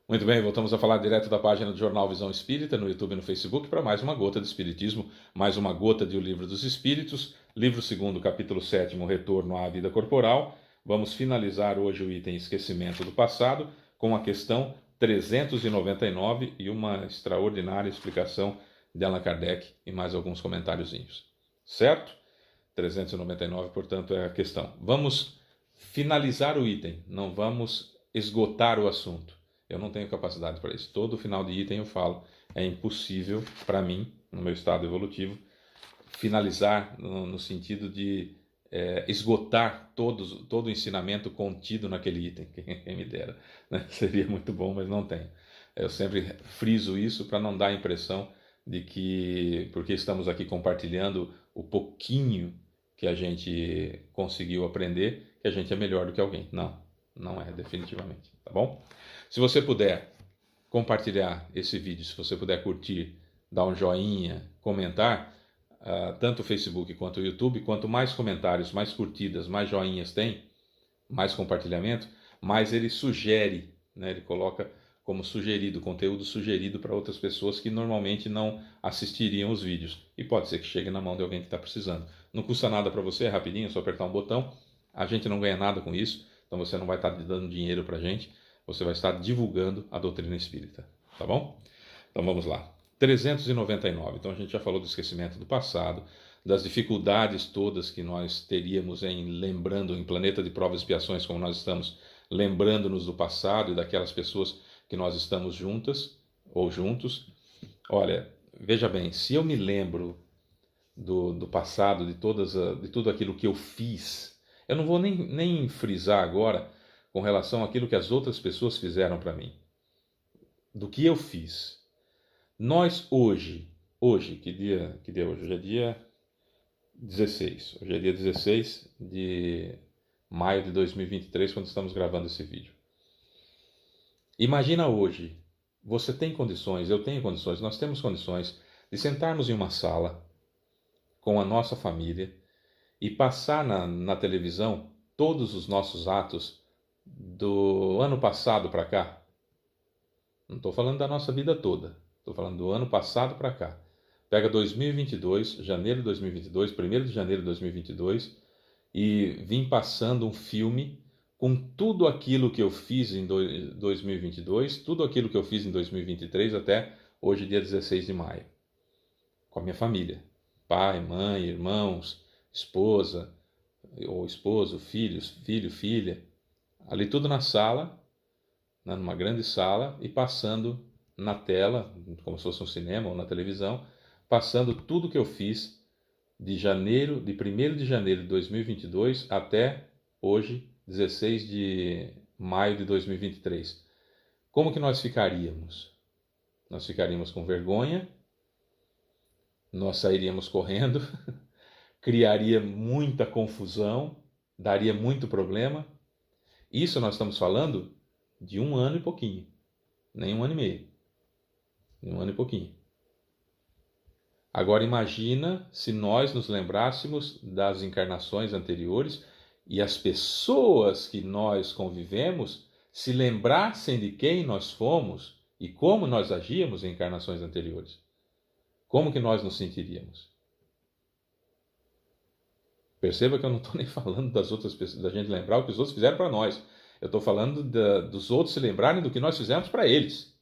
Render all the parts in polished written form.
Muito bem, voltamos a falar direto da página do Jornal Visão Espírita, no YouTube e no Facebook, para mais uma gota de Espiritismo, mais uma gota de O Livro dos Espíritos, livro 2º, capítulo 7º, Retorno à Vida Corporal. Vamos finalizar hoje o item Esquecimento do Passado, com a questão 399 e uma extraordinária explicação de Allan Kardec e mais alguns comentáriozinhos. Certo? 399, portanto, é a questão. Vamos finalizar o item, não vamos esgotar o assunto. Eu não tenho capacidade para isso. Todo final de item eu falo. É impossível para mim, no meu estado evolutivo, finalizar no sentido de esgotar todo o ensinamento contido naquele item. Quem me dera, né? Seria muito bom, mas não tenho. Eu sempre friso isso para não dar a impressão de que, porque estamos aqui compartilhando o pouquinho que a gente conseguiu aprender, que a gente é melhor do que alguém. Não, não é, definitivamente. Tá bom? Se você puder compartilhar esse vídeo, se você puder curtir, dar um joinha, comentar, tanto o Facebook quanto o YouTube, quanto mais comentários, mais curtidas, mais joinhas tem, mais compartilhamento, mais ele sugere, né? Ele coloca como sugerido, conteúdo sugerido para outras pessoas que normalmente não assistiriam os vídeos. E pode ser que chegue na mão de alguém que está precisando. Não custa nada para você, é rapidinho, é só apertar um botão. A gente não ganha nada com isso, então você não vai estar dando dinheiro para a gente. Você vai estar divulgando a doutrina espírita, tá bom? Então vamos lá. 399. Então a gente já falou do esquecimento do passado, das dificuldades todas que nós teríamos em planeta de provas e expiações, como nós estamos lembrando-nos do passado e daquelas pessoas que nós estamos juntas ou juntos. Olha, veja bem, se eu me lembro do passado, de tudo aquilo que eu fiz, eu não vou nem frisar agora com relação àquilo que as outras pessoas fizeram para mim. Do que eu fiz. Nós hoje, que dia é hoje? Hoje é dia 16. Hoje é dia 16 de maio de 2023, quando estamos gravando esse vídeo. Imagina hoje, você tem condições, eu tenho condições, nós temos condições de sentarmos em uma sala com a nossa família e passar na televisão todos os nossos atos do ano passado para cá. Não estou falando da nossa vida toda, estou falando do ano passado para cá. Pega 2022, janeiro de 2022, 1º de janeiro de 2022, e vim passando um filme com tudo aquilo que eu fiz em 2022, tudo aquilo que eu fiz em 2023 até hoje, dia 16 de maio. Com a minha família. Pai, mãe, irmãos, esposa, ou esposo, filhos, filho, filha. Ali tudo na sala, numa grande sala, e passando na tela, como se fosse um cinema ou na televisão, passando tudo que eu fiz de 1º de janeiro de 2022 até hoje, 16 de maio de 2023. Como que nós ficaríamos? Nós ficaríamos com vergonha, nós sairíamos correndo, criaria muita confusão, daria muito problema. Isso nós estamos falando de 1 ano e pouquinho, nem 1 ano e meio, 1 ano e pouquinho. Agora imagina se nós nos lembrássemos das encarnações anteriores e as pessoas que nós convivemos se lembrassem de quem nós fomos e como nós agíamos em encarnações anteriores. Como que nós nos sentiríamos? Perceba que eu não estou nem falando das outras pessoas, da gente lembrar o que os outros fizeram para nós. Eu estou falando dos outros se lembrarem do que nós fizemos para eles.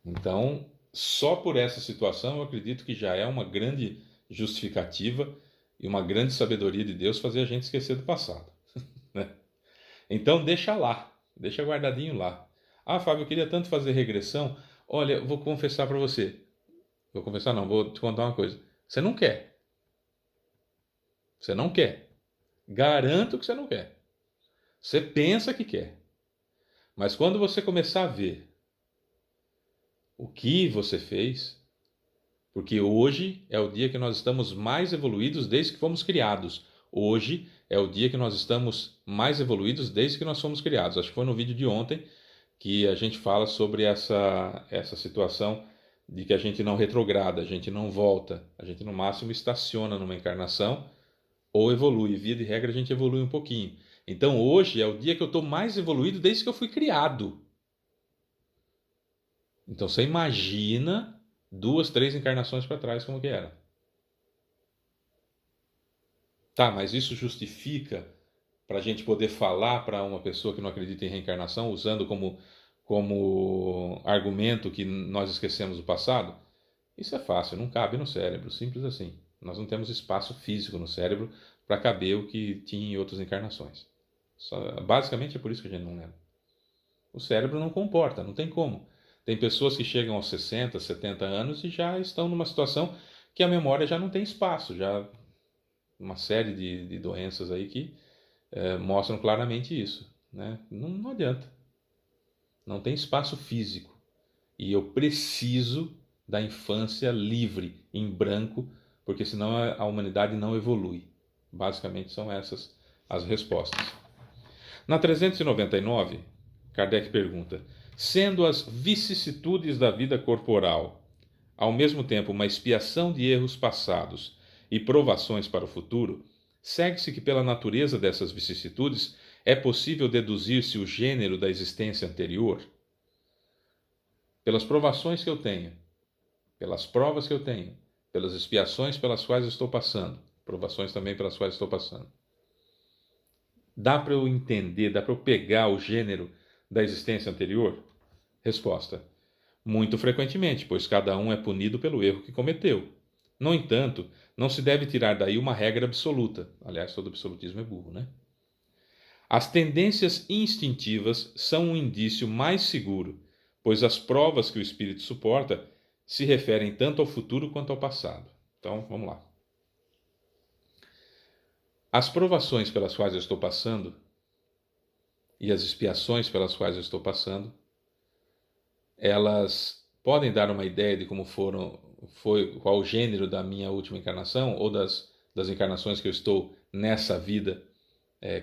Então, só por essa situação eu acredito que já é uma grande justificativa e uma grande sabedoria de Deus fazer a gente esquecer do passado. Né? Então deixa lá, deixa guardadinho lá. Ah, Fábio, eu queria tanto fazer regressão. Olha, eu vou confessar para você. Vou confessar não, vou te contar uma coisa. Você não quer. Você não quer. Garanto que você não quer. Você pensa que quer. Mas quando você começar a ver o que você fez, porque hoje é o dia que nós estamos mais evoluídos desde que fomos criados. Hoje é o dia que nós estamos mais evoluídos desde que nós fomos criados. Acho que foi no vídeo de ontem que a gente fala sobre essa situação de que a gente não retrograda, a gente não volta, a gente no máximo estaciona numa encarnação ou evolui. Via de regra a gente evolui um pouquinho. Então hoje é o dia que eu estou mais evoluído desde que eu fui criado. Então você imagina 2, 3 encarnações para trás como que era. Tá, mas isso justifica para a gente poder falar para uma pessoa que não acredita em reencarnação, usando como argumento que nós esquecemos o passado? Isso é fácil, não cabe no cérebro, simples assim. Nós não temos espaço físico no cérebro para caber o que tinha em outras encarnações. Basicamente é por isso que a gente não lembra. O cérebro não comporta, não tem como. Tem pessoas que chegam aos 60, 70 anos e já estão numa situação que a memória já não tem espaço, já uma série de doenças aí que mostram claramente isso, né? Não adianta, não tem espaço físico. E eu preciso da infância livre, em branco, porque senão a humanidade não evolui. Basicamente são essas as respostas. Na 399, Kardec pergunta: sendo as vicissitudes da vida corporal ao mesmo tempo uma expiação de erros passados e provações para o futuro, segue-se que pela natureza dessas vicissitudes é possível deduzir-se o gênero da existência anterior? Pelas provações que eu tenho, pelas provas que eu tenho, pelas expiações pelas quais eu estou passando, provações também pelas quais estou passando. Dá para eu entender, dá para eu pegar o gênero da existência anterior? Resposta: muito frequentemente, pois cada um é punido pelo erro que cometeu. No entanto, não se deve tirar daí uma regra absoluta. Aliás, todo absolutismo é burro, né? As tendências instintivas são um indício mais seguro, pois as provas que o espírito suporta se referem tanto ao futuro quanto ao passado. Então, vamos lá. As provações pelas quais eu estou passando e as expiações pelas quais eu estou passando, elas podem dar uma ideia de como qual o gênero da minha última encarnação ou das encarnações que eu estou nessa vida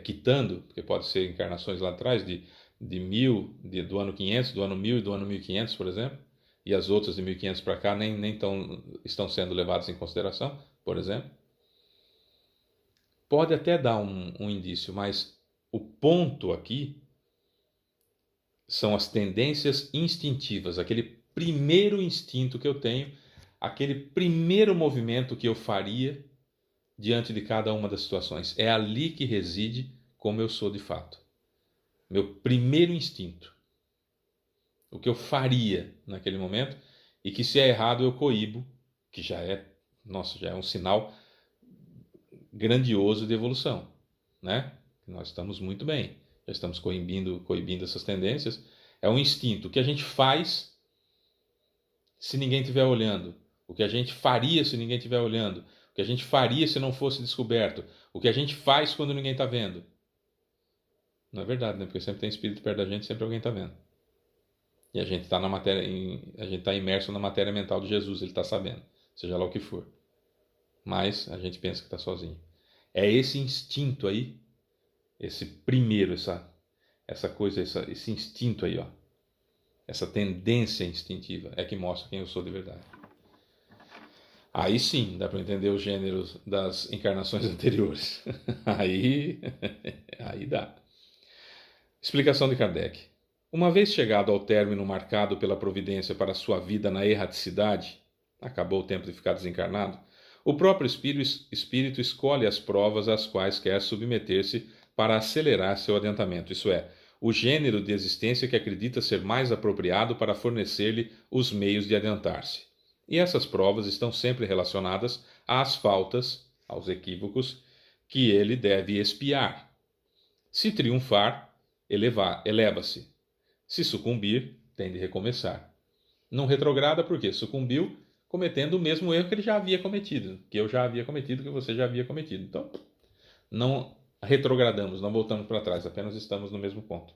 quitando, porque pode ser encarnações lá atrás do ano 500, do ano 1000 e do ano 1500, por exemplo, e as outras de 1500 para cá nem estão sendo levadas em consideração, por exemplo. Pode até dar um indício, mas o ponto aqui são as tendências instintivas, aquele primeiro instinto que eu tenho, aquele primeiro movimento que eu faria diante de cada uma das situações. É ali que reside como eu sou de fato. Meu primeiro instinto. O que eu faria naquele momento e que, se é errado, eu coíbo, que já é um sinal grandioso de evolução, né? Nós estamos muito bem, já estamos coibindo essas tendências. É um instinto. O que a gente faz se ninguém estiver olhando, o que a gente faria se ninguém estiver olhando, o que a gente faria se não fosse descoberto, o que a gente faz quando ninguém está vendo. Não é verdade, né? Porque sempre tem espírito perto da gente, sempre alguém está vendo. E a gente está a gente está imerso na matéria mental de Jesus, ele está sabendo, seja lá o que for. Mas a gente pensa que está sozinho. É esse instinto aí, esse primeiro, essa coisa, esse instinto aí, ó, essa tendência instintiva é que mostra quem eu sou de verdade. Aí sim, dá para entender os gêneros das encarnações anteriores. aí dá. Explicação de Kardec. Uma vez chegado ao término marcado pela providência para a sua vida na erraticidade, acabou o tempo de ficar desencarnado, o próprio espírito escolhe as provas às quais quer submeter-se para acelerar seu adiantamento, isso é, o gênero de existência que acredita ser mais apropriado para fornecer-lhe os meios de adiantar-se. E essas provas estão sempre relacionadas às faltas, aos equívocos, que ele deve expiar. Se triunfar, eleva-se. Se sucumbir, tem de recomeçar. Não retrograda porque sucumbiu cometendo o mesmo erro que ele já havia cometido, que eu já havia cometido, que você já havia cometido. Então, não retrogradamos, não voltamos para trás, apenas estamos no mesmo ponto.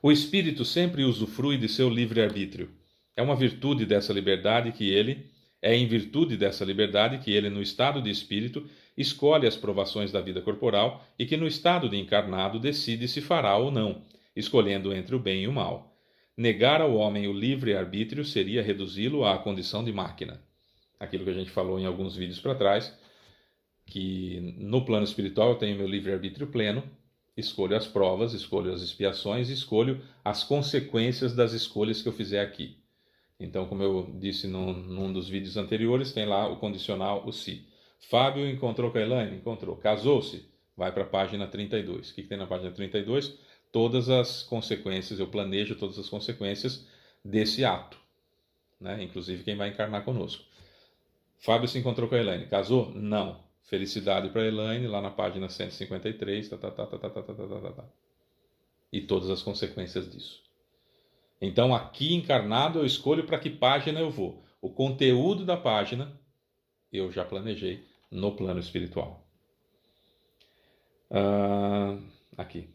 O espírito sempre usufrui de seu livre-arbítrio. É uma virtude dessa liberdade que ele, em virtude dessa liberdade que ele, no estado de espírito, escolhe as provações da vida corporal e que no estado de encarnado decide se fará ou não, escolhendo entre o bem e o mal. Negar ao homem o livre-arbítrio seria reduzi-lo à condição de máquina. Aquilo que a gente falou em alguns vídeos para trás, que no plano espiritual eu tenho meu livre-arbítrio pleno, escolho as provas, escolho as expiações, escolho as consequências das escolhas que eu fizer aqui. Então, como eu disse num dos vídeos anteriores, tem lá o condicional, o se. Fábio encontrou com a Elaine? Encontrou. Casou-se? Vai para a página 32. O que tem na página 32? Todas as consequências, eu planejo todas as consequências desse ato, né? Inclusive quem vai encarnar conosco. Fábio se encontrou com a Elaine. Casou? Não. Felicidade para a Elaine, lá na página 153, e todas as consequências disso. Então, aqui encarnado, eu escolho para que página eu vou. O conteúdo da página eu já planejei no plano espiritual. Aqui.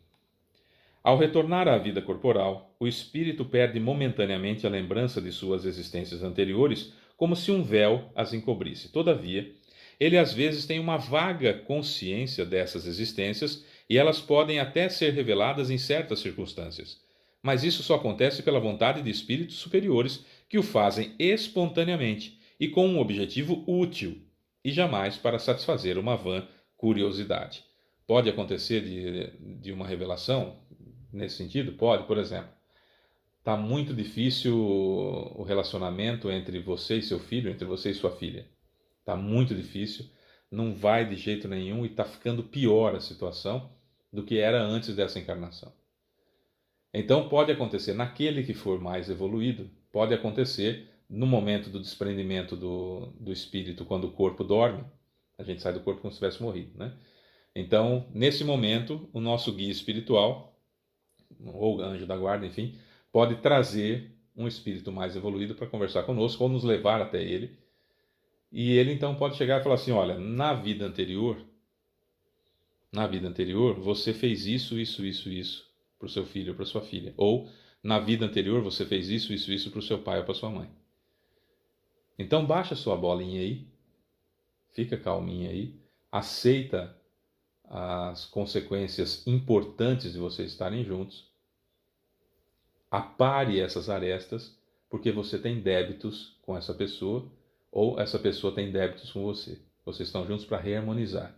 Ao retornar à vida corporal, o espírito perde momentaneamente a lembrança de suas existências anteriores, como se um véu as encobrisse. Todavia, ele às vezes tem uma vaga consciência dessas existências e elas podem até ser reveladas em certas circunstâncias. Mas isso só acontece pela vontade de espíritos superiores que o fazem espontaneamente e com um objetivo útil, e jamais para satisfazer uma vã curiosidade. Pode acontecer de uma revelação nesse sentido? Pode, por exemplo. Está muito difícil o relacionamento entre você e seu filho, entre você e sua filha. Está muito difícil, não vai de jeito nenhum e está ficando pior a situação do que era antes dessa encarnação. Então pode acontecer naquele que for mais evoluído, pode acontecer no momento do desprendimento do espírito, quando o corpo dorme, a gente sai do corpo como se tivesse morrido, né? Então, nesse momento, o nosso guia espiritual, ou anjo da guarda, enfim, pode trazer um espírito mais evoluído para conversar conosco ou nos levar até ele. E ele então pode chegar e falar assim: olha, na vida anterior, você fez isso, isso, isso, isso para o seu filho ou para sua filha. Ou na vida anterior você fez isso, isso, isso para o seu pai ou para sua mãe. Então baixa sua bolinha aí, fica calminha aí, aceita as consequências importantes de vocês estarem juntos, apare essas arestas, porque você tem débitos com essa pessoa, ou essa pessoa tem débitos com você. Vocês estão juntos para reharmonizar.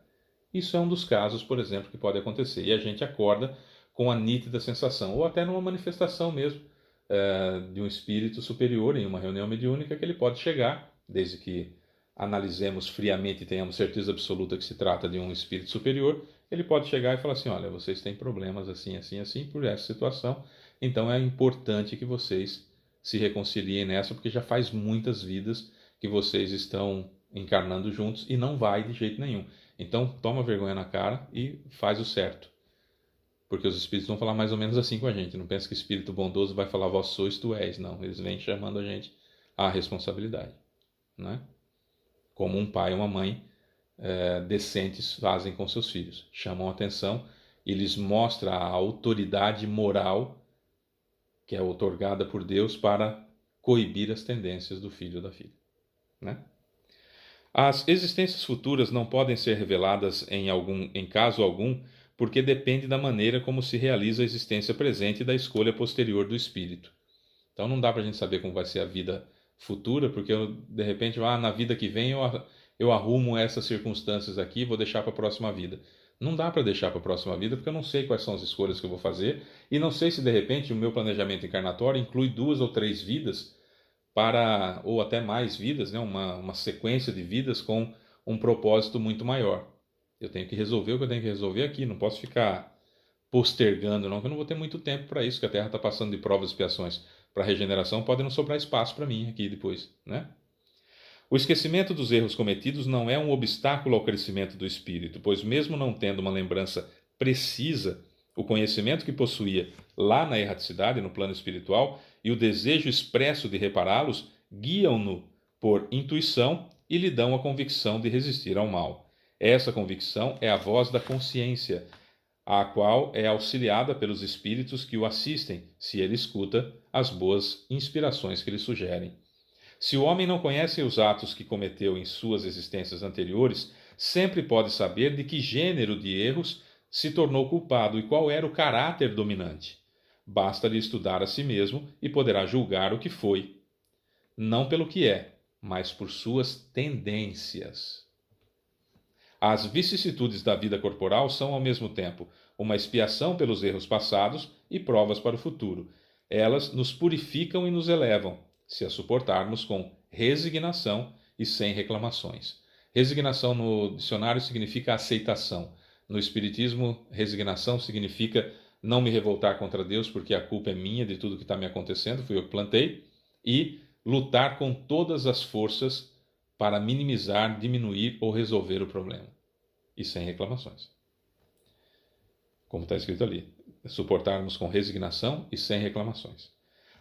Isso é um dos casos, por exemplo, que pode acontecer. E a gente acorda com a nítida sensação, ou até numa manifestação mesmo, de um espírito superior em uma reunião mediúnica, que ele pode chegar, desde que analisemos friamente e tenhamos certeza absoluta que se trata de um espírito superior, ele pode chegar e falar assim: olha, vocês têm problemas assim, assim, assim, por essa situação, então é importante que vocês se reconciliem nessa, porque já faz muitas vidas que vocês estão encarnando juntos e não vai de jeito nenhum. Então toma vergonha na cara e faz o certo. Porque os espíritos vão falar mais ou menos assim com a gente. Não pensa que espírito bondoso vai falar vós sois, tu és. Não, eles vêm chamando a gente à responsabilidade, né? Como um pai e uma mãe decentes fazem com seus filhos. Chamam a atenção e lhes mostra a autoridade moral que é outorgada por Deus para coibir as tendências do filho ou da filha, né? As existências futuras não podem ser reveladas em caso algum, porque depende da maneira como se realiza a existência presente e da escolha posterior do espírito. Então não dá para a gente saber como vai ser a vida futura, porque de repente, na vida que vem eu arrumo essas circunstâncias aqui e vou deixar para a próxima vida. Não dá para deixar para a próxima vida, porque eu não sei quais são as escolhas que eu vou fazer, e não sei se de repente o meu planejamento encarnatório inclui 2 ou 3 vidas, ou até mais vidas, né? Uma sequência de vidas com um propósito muito maior. Eu tenho que resolver o que eu tenho que resolver aqui, não posso ficar postergando, não, porque eu não vou ter muito tempo para isso, que a Terra está passando de provas e expiações para regeneração, pode não sobrar espaço para mim aqui depois, né? O esquecimento dos erros cometidos não é um obstáculo ao crescimento do espírito, pois mesmo não tendo uma lembrança precisa, o conhecimento que possuía lá na erraticidade, no plano espiritual, e o desejo expresso de repará-los, guiam-no por intuição e lhe dão a convicção de resistir ao mal. Essa convicção é a voz da consciência, a qual é auxiliada pelos espíritos que o assistem, se ele escuta as boas inspirações que lhe sugerem. Se o homem não conhece os atos que cometeu em suas existências anteriores, sempre pode saber de que gênero de erros se tornou culpado e qual era o caráter dominante. Basta-lhe estudar a si mesmo e poderá julgar o que foi, não pelo que é, mas por suas tendências. As vicissitudes da vida corporal são, ao mesmo tempo, uma expiação pelos erros passados e provas para o futuro. Elas nos purificam e nos elevam, se as suportarmos com resignação e sem reclamações. Resignação no dicionário significa aceitação. No Espiritismo, resignação significa não me revoltar contra Deus porque a culpa é minha de tudo que está me acontecendo, fui eu que plantei, e lutar com todas as forças para minimizar, diminuir ou resolver o problema. E sem reclamações. Como está escrito ali, suportarmos com resignação e sem reclamações.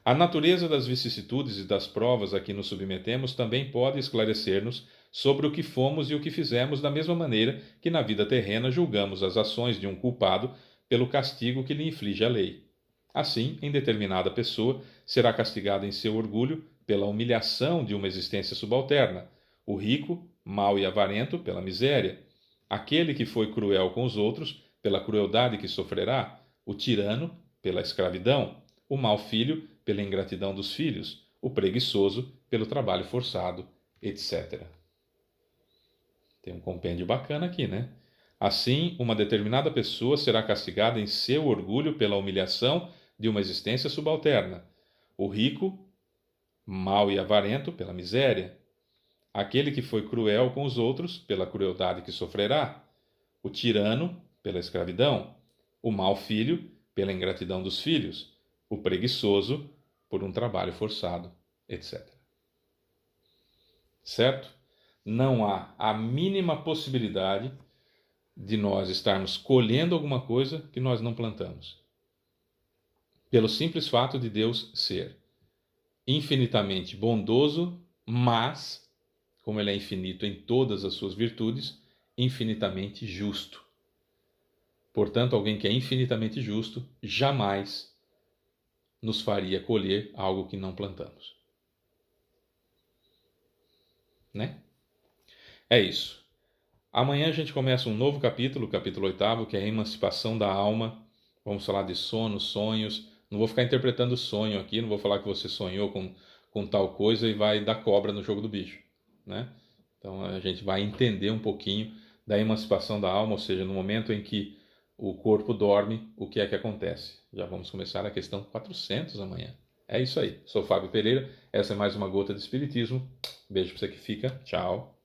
A natureza das vicissitudes e das provas a que nos submetemos também pode esclarecer-nos sobre o que fomos e o que fizemos, da mesma maneira que na vida terrena julgamos as ações de um culpado pelo castigo que lhe inflige a lei. Assim, em determinada pessoa, será castigado em seu orgulho pela humilhação de uma existência subalterna, o rico, mau e avarento, pela miséria, aquele que foi cruel com os outros, pela crueldade que sofrerá, o tirano, pela escravidão, o mau filho, pela ingratidão dos filhos, o preguiçoso, pelo trabalho forçado, etc. Tem um compêndio bacana aqui, né? Assim, uma determinada pessoa será castigada em seu orgulho pela humilhação de uma existência subalterna, o rico, mau e avarento, pela miséria, aquele que foi cruel com os outros, pela crueldade que sofrerá, o tirano, pela escravidão, o mau filho, pela ingratidão dos filhos, o preguiçoso, por um trabalho forçado, etc. Certo? Não há a mínima possibilidade de nós estarmos colhendo alguma coisa que nós não plantamos. Pelo simples fato de Deus ser infinitamente bondoso, mas, como Ele é infinito em todas as suas virtudes, infinitamente justo. Portanto, alguém que é infinitamente justo jamais nos faria colher algo que não plantamos. Né? É isso. Amanhã a gente começa um novo capítulo, o capítulo 8º, que é a emancipação da alma. Vamos falar de sono, sonhos. Não vou ficar interpretando sonho aqui, não vou falar que você sonhou com tal coisa e vai dar cobra no jogo do bicho. Né? Então a gente vai entender um pouquinho da emancipação da alma, ou seja, no momento em que o corpo dorme, o que é que acontece? Já vamos começar a questão 400 amanhã. É isso aí. Sou Fábio Pereira. Essa é mais uma gota de Espiritismo. Beijo para você que fica. Tchau.